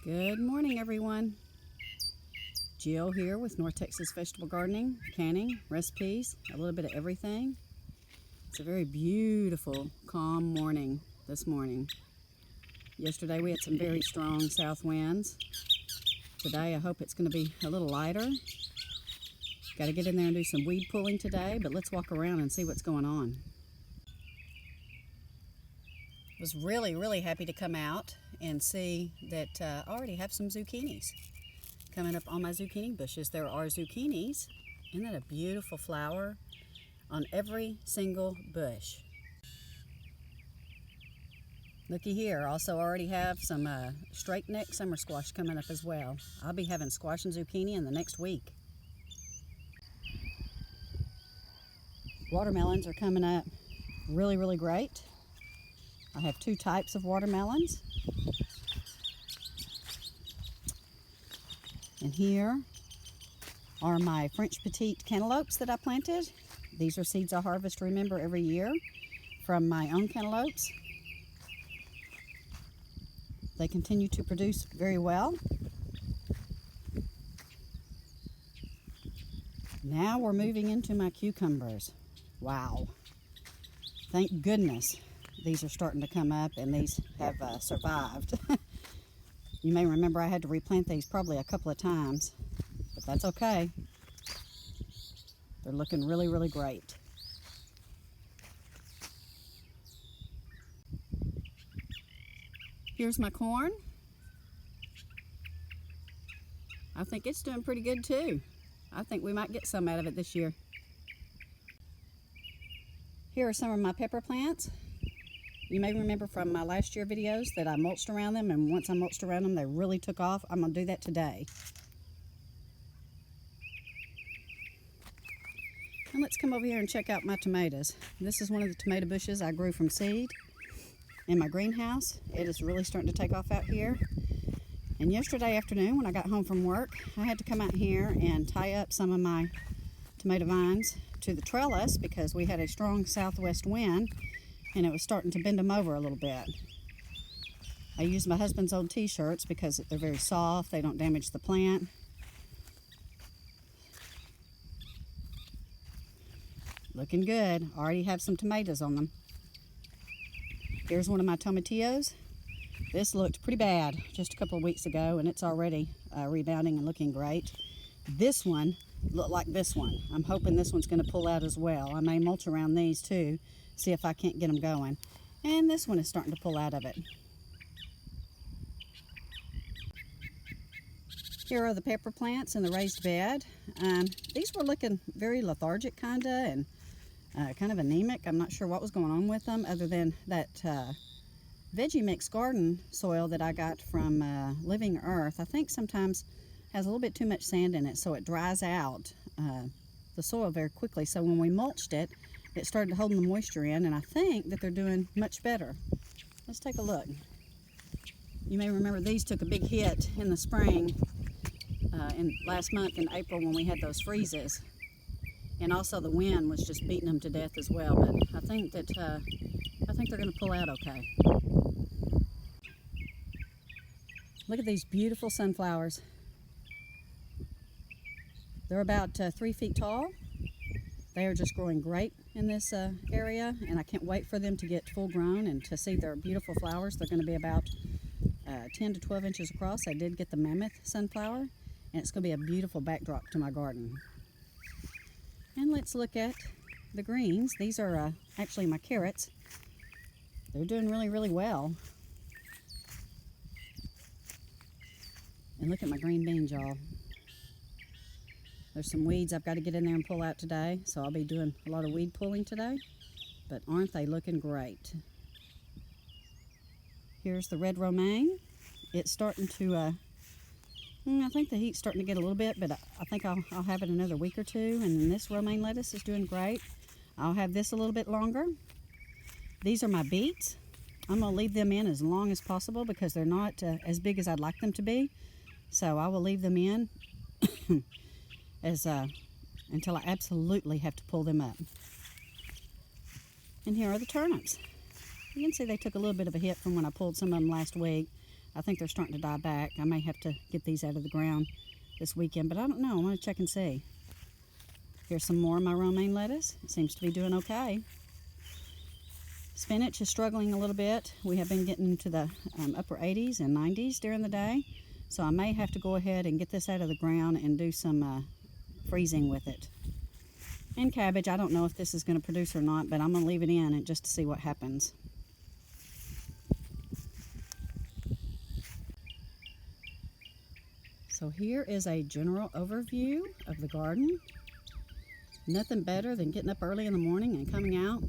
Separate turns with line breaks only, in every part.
Good morning, everyone. Jill here with North Texas Vegetable Gardening, canning, recipes, a little bit of everything. It's a very beautiful, calm morning this morning. Yesterday we had some very strong south winds. Today I hope it's going to be a little lighter. Got to get in there and do some weed pulling today, but let's walk around and see what's going on. Was really happy to come out and see that I already have some zucchinis coming up on my zucchini bushes. There are zucchinis. Isn't that a beautiful flower on every single bush? Looky here, also already have some straight neck summer squash coming up as well. I'll be having squash and zucchini in the next week. Watermelons are coming up really great. I have two types of watermelons. And here are my French Petite cantaloupes that I planted. These are seeds I harvest, remember, every year from my own cantaloupes. They continue to produce very well. Now we're moving into my cucumbers. Wow. Thank goodness these are starting to come up and these have survived. You may remember I had to replant these probably a couple of times, but that's okay. They're looking really great. Here's my corn. I think it's doing pretty good too. I think we might get some out of it this year. Here are some of my pepper plants. You may remember from my last year videos that I mulched around them, and once I mulched around them, they really took off. I'm going to do that today. And let's come over here and check out my tomatoes. This is one of the tomato bushes I grew from seed in my greenhouse. It is really starting to take off out here. And yesterday afternoon when I got home from work, I had to come out here and tie up some of my tomato vines to the trellis because we had a strong southwest wind and it was starting to bend them over a little bit. I used my husband's old t-shirts because they're very soft, they don't damage the plant. Looking good. Already have some tomatoes on them. Here's one of my tomatillos. This looked pretty bad just a couple of weeks ago and it's already rebounding and looking great. This one looked like this one. I'm hoping this one's going to pull out as well. I may mulch around these too, see if I can't get them going. And this one is starting to pull out of it. Here are the pepper plants in the raised bed. These were looking very lethargic kinda and kind of anemic. I'm not sure what was going on with them other than that veggie mix garden soil that I got from Living Earth. I think sometimes has a little bit too much sand in it, so it dries out the soil very quickly. So when we mulched it, it started holding the moisture in, and I think that they're doing much better. Let's take a look. You may remember these took a big hit in the spring, in last month in April when we had those freezes, and also the wind was just beating them to death as well. But I think that they're going to pull out okay. Look at these beautiful sunflowers. They're about 3 feet tall. They are just growing great in this area, and I can't wait for them to get full grown and to see their beautiful flowers. They're going to be about 10 to 12 inches across. I did get the mammoth sunflower, and it's going to be a beautiful backdrop to my garden. And let's look at the greens. These are actually my carrots. They're doing really well. And look at my green beans, y'all. There's some weeds I've got to get in there and pull out today, so I'll be doing a lot of weed pulling today. But aren't they looking great? Here's the red romaine. It's starting to, I think the heat's starting to get a little bit, but I think I'll have it another week or two. And then this romaine lettuce is doing great. I'll have this a little bit longer. These are my beets. I'm going to leave them in as long as possible because they're not as big as I'd like them to be. So I will leave them in until I absolutely have to pull them up. And here are the turnips. You can see they took a little bit of a hit from when I pulled some of them last week. I think they're starting to die back. I may have to get these out of the ground this weekend, but I don't know. I want to check and see. Here's some more of my romaine lettuce. It seems to be doing okay. Spinach is struggling a little bit. We have been getting into the upper 80s and 90s during the day, so I may have to go ahead and get this out of the ground and do some freezing with it. And cabbage, I don't know if this is going to produce or not, but I'm going to leave it in and just to see what happens. So here is a general overview of the garden. Nothing better than getting up early in the morning and coming out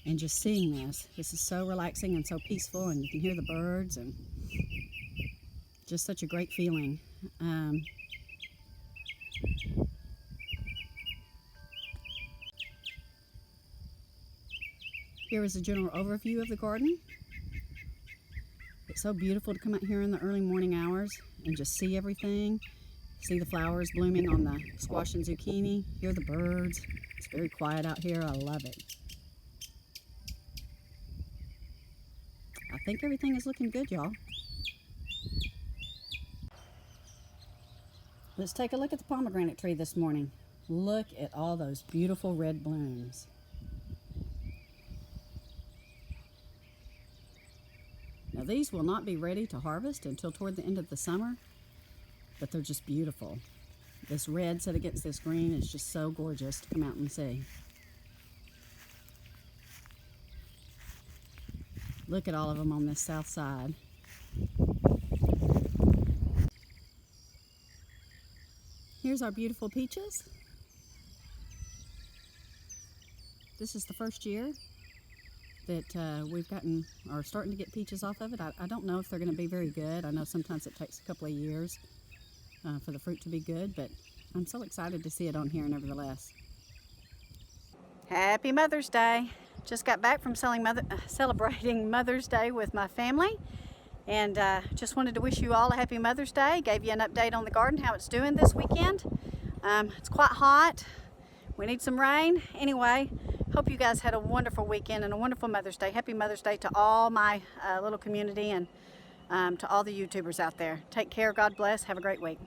and just seeing this. This is so relaxing and so peaceful, and you can hear the birds, and just such a great feeling. Here is a general overview of the garden. It's so beautiful to come out here in the early morning hours and just see everything. See the flowers blooming on the squash and zucchini. Hear the birds. It's very quiet out here. I love it. I think everything is looking good, y'all. Let's take a look at the pomegranate tree this morning. Look at all those beautiful red blooms. Now these will not be ready to harvest until toward the end of the summer, but they're just beautiful. This red set against this green is just so gorgeous to come out and see. Look at all of them on this south side. Here's our beautiful peaches. This is the first year that we've gotten, or starting to get peaches off of it. I don't know if they're going to be very good. I know sometimes it takes a couple of years for the fruit to be good, but I'm so excited to see it on here nevertheless. Happy Mother's Day. Just got back from celebrating Mother's Day with my family, and just wanted to wish you all a happy Mother's Day. Gave you an update on the garden, how it's doing this weekend. It's quite hot. We need some rain. Anyway, hope you guys had a wonderful weekend and a wonderful Mother's Day. Happy Mother's Day to all my little community, and to all the YouTubers out there. Take care. God bless. Have a great week.